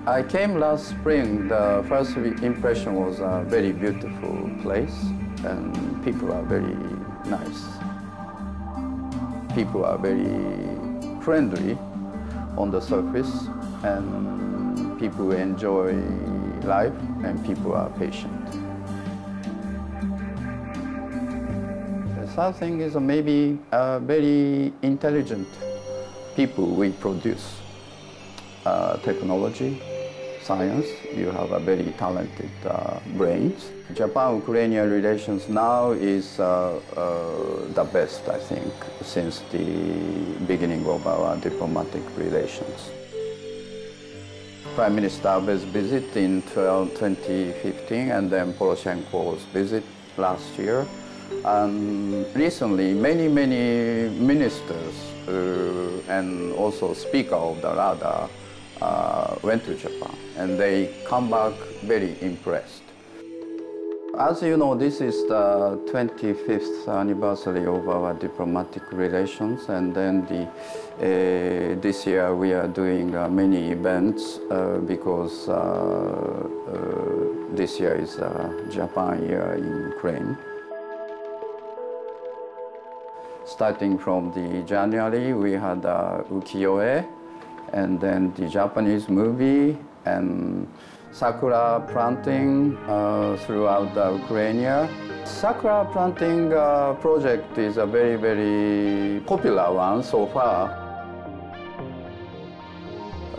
I came last spring. The first impression was a very beautiful place, and people are very nice. People are very friendly on the surface, and people enjoy life, and people are patient. The third thing is maybe very intelligent people we produce. Technology, science, you have a very talented brains. Japan-Ukrainian relations now is the best, I think, since the beginning of our diplomatic relations. Prime Minister Abe's visit in 2015 and then Poroshenko's visit last year. And recently, many ministers and also Speaker of the Rada went to Japan, and they come back very impressed. As you know, this is the 25th anniversary of our diplomatic relations, and then this year we are doing many events because this year is Japan year in Ukraine. Starting from the January, we had ukiyo-e, and then the Japanese movie, and sakura planting throughout Ukraine. Sakura planting project is a very popular one so far.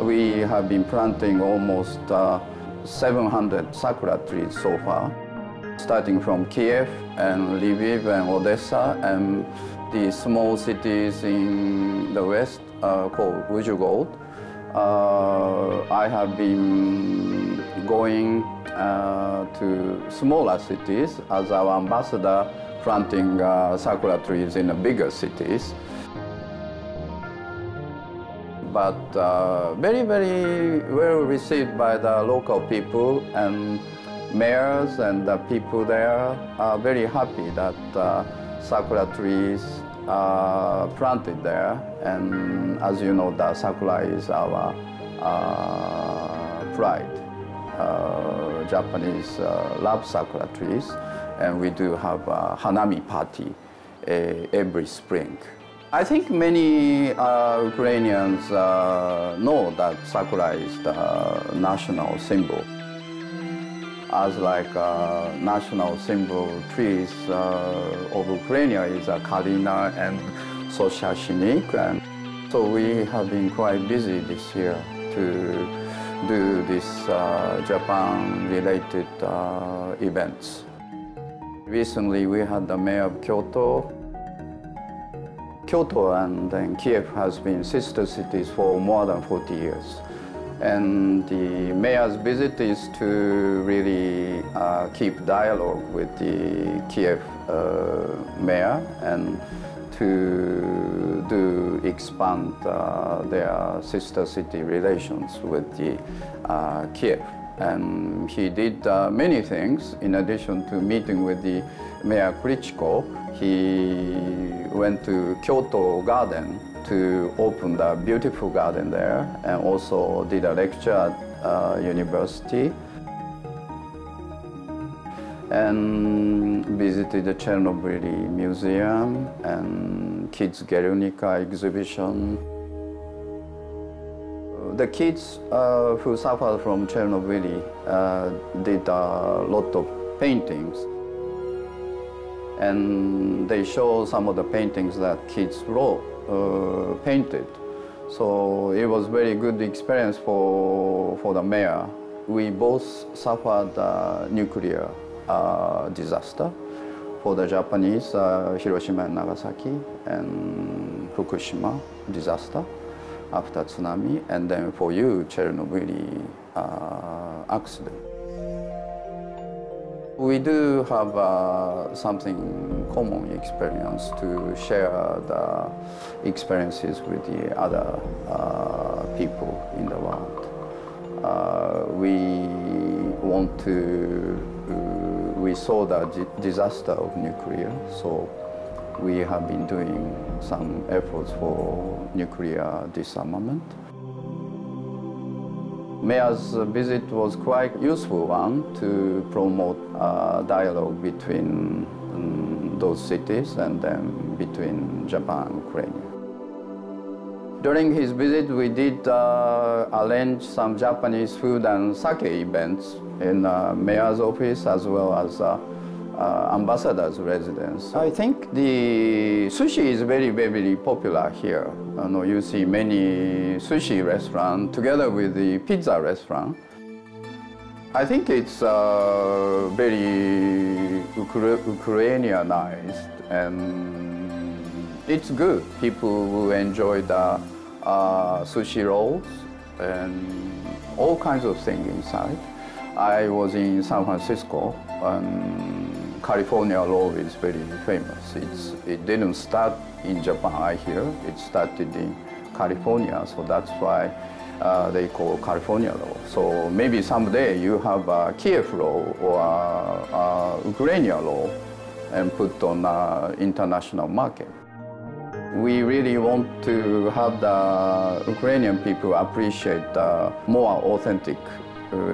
We have been planting almost 700 sakura trees so far, starting from Kiev and Lviv and Odessa and the small cities in the west called Uzhhorod. I have been going to smaller cities as our ambassador, planting sakura trees in the bigger cities. But very well received by the local people, and mayors and the people there are very happy that sakura trees are planted there. And as you know, the sakura is our pride. Japanese love sakura trees, and we do have a hanami party every spring. I think many Ukrainians know that sakura is the national symbol. As like national symbol trees of Ukraine is a kalina and soshashinik. And so we have been quite busy this year to do this Japan-related events. Recently we had the mayor of Kyoto. Kyoto and then Kiev has been sister cities for more than 40 years. And the mayor's visit is to really keep dialogue with the Kiev mayor and to expand their sister city relations with the Kiev. And he did many things. In addition to meeting with the Mayor Klitschko, he went to Kyoto Garden to open the beautiful garden there, and also did a lecture at university, and visited the Chernobyl Museum and Kids Guernica exhibition. The kids who suffered from Chernobyl did a lot of paintings, and they show some of the paintings that kids painted. So it was very good experience for the mayor. We both suffered nuclear disaster. For the Japanese, Hiroshima and Nagasaki, and Fukushima disaster after tsunami, and then for you, Chernobyl accident. We do have something common experience to share the experiences with the other people in the world. We saw the disaster of nuclear, so we have been doing some efforts for nuclear disarmament. Mayor's visit was quite useful one to promote dialogue between those cities and then between Japan and Ukraine. During his visit, we did arrange some Japanese food and sake events in mayor's office as well as ambassador's residence. I think the sushi is very, very popular here. You see many sushi restaurants together with the pizza restaurant. I think it's very Ukrainianized and it's good. People will enjoy the sushi rolls and all kinds of things inside. I was in San Francisco and California roll is very famous. It didn't start in Japan, I hear. It started in California, so that's why they call California roll. So maybe someday you have a Kiev roll or a Ukrainian roll and put on an international market. We really want to have the Ukrainian people appreciate more authentic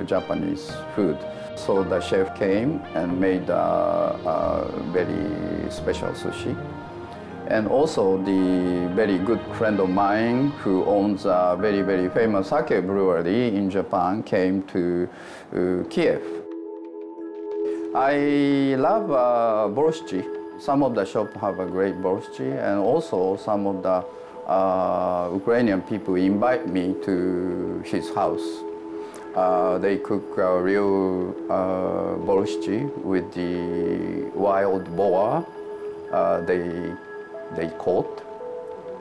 Japanese food. So the chef came and made a very special sushi. And also the very good friend of mine who owns a very, very famous sake brewery in Japan came to Kiev. I love borscht. Some of the shops have a great borscht, and also some of the Ukrainian people invite me to his house. They cook real borscht with the wild boar they caught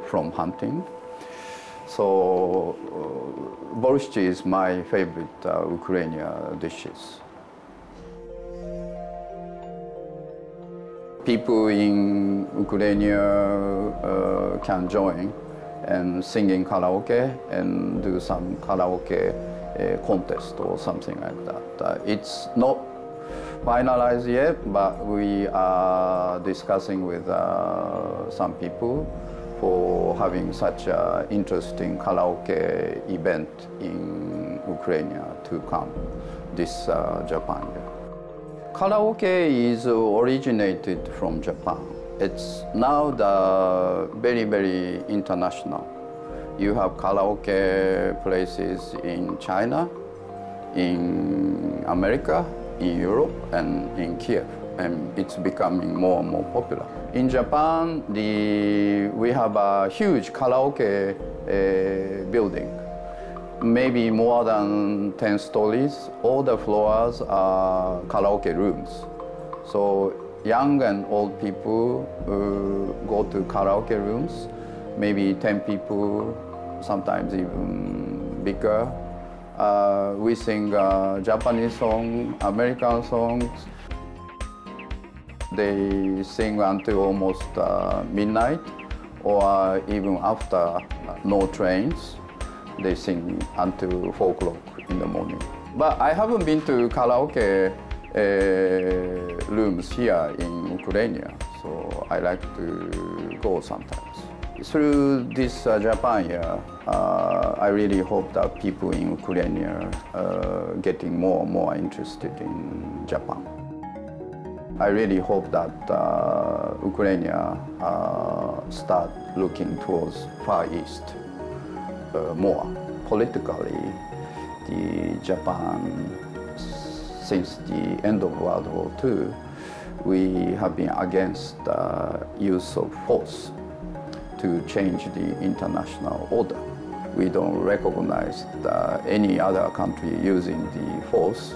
from hunting. So borscht is my favorite Ukrainian dishes. People in Ukraine can join and sing in karaoke and do some karaoke contest or something like that. It's not finalized yet, but we are discussing with some people for having such an interesting karaoke event in Ukraine to come this Japan year. Karaoke is originated from Japan. It's now the very, very international. You have karaoke places in China, in America, in Europe, and in Kiev. And it's becoming more and more popular. In Japan, we have a huge karaoke building. Maybe more than 10 stories. All the floors are karaoke rooms. So young and old people go to karaoke rooms, maybe 10 people, sometimes even bigger. We sing Japanese songs, American songs. They sing until almost midnight, or even after no trains. They sing until 4 o'clock in the morning. But I haven't been to karaoke rooms here in Ukraine, so I like to go sometimes. Through this Japan year, I really hope that people in Ukraine are getting more and more interested in Japan. I really hope that Ukraine start looking towards Far East more. Politically, Japan, since the end of World War II, we have been against the use of force to change the international order. We don't recognize any other country using the force,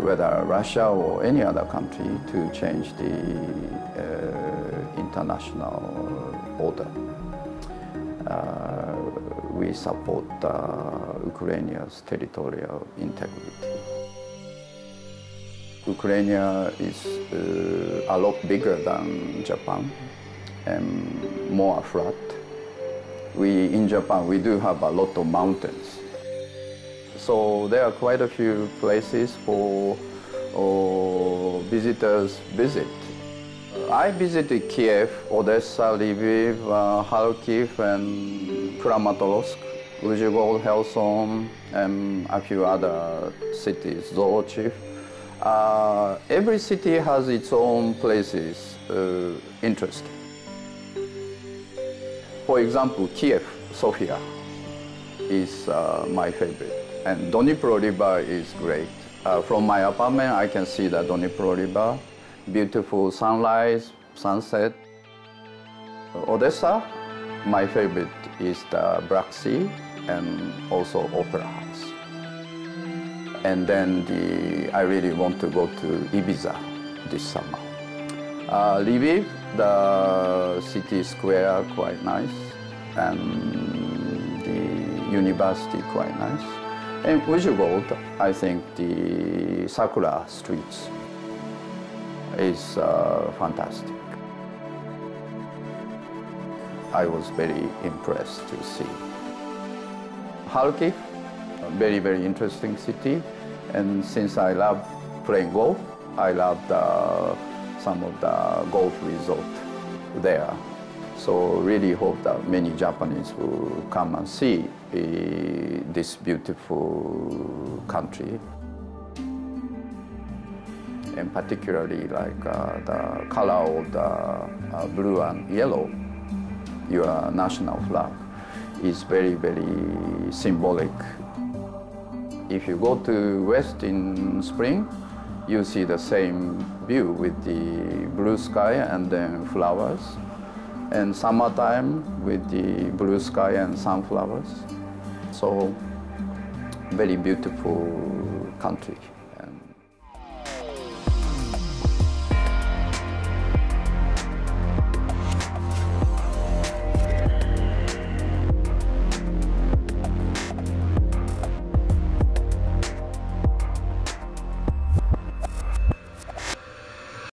whether Russia or any other country, to change the international order. We support Ukraine's territorial integrity. Ukraine is a lot bigger than Japan and more flat. In Japan, we do have a lot of mountains. So there are quite a few places for visitors visit. I visited Kiev, Odessa, Lviv, Kharkiv, and Kramatorsk Ujigol, Helson, and a few other cities, Zolochiv. Every city has its own places interesting. For example, Kiev, Sofia is my favorite, and Dnipro River is great. From my apartment, I can see the Dnipro River, beautiful sunrise, sunset. Odessa, my favorite is the Black Sea and also Opera House. And then I really want to go to Ibiza this summer. Lviv, the city square, quite nice, and the university, quite nice. And Uzhhorod, I think the Sakura streets is fantastic. I was very impressed to see. Kharkiv, a very, very interesting city. And since I love playing golf, I love some of the golf resorts there. So really hope that many Japanese will come and see this beautiful country. And particularly like the color of the blue and yellow, your national flag, is very, very symbolic. If you go to west in spring, you see the same view with the blue sky and then flowers. And summertime with the blue sky and sunflowers. So very beautiful country.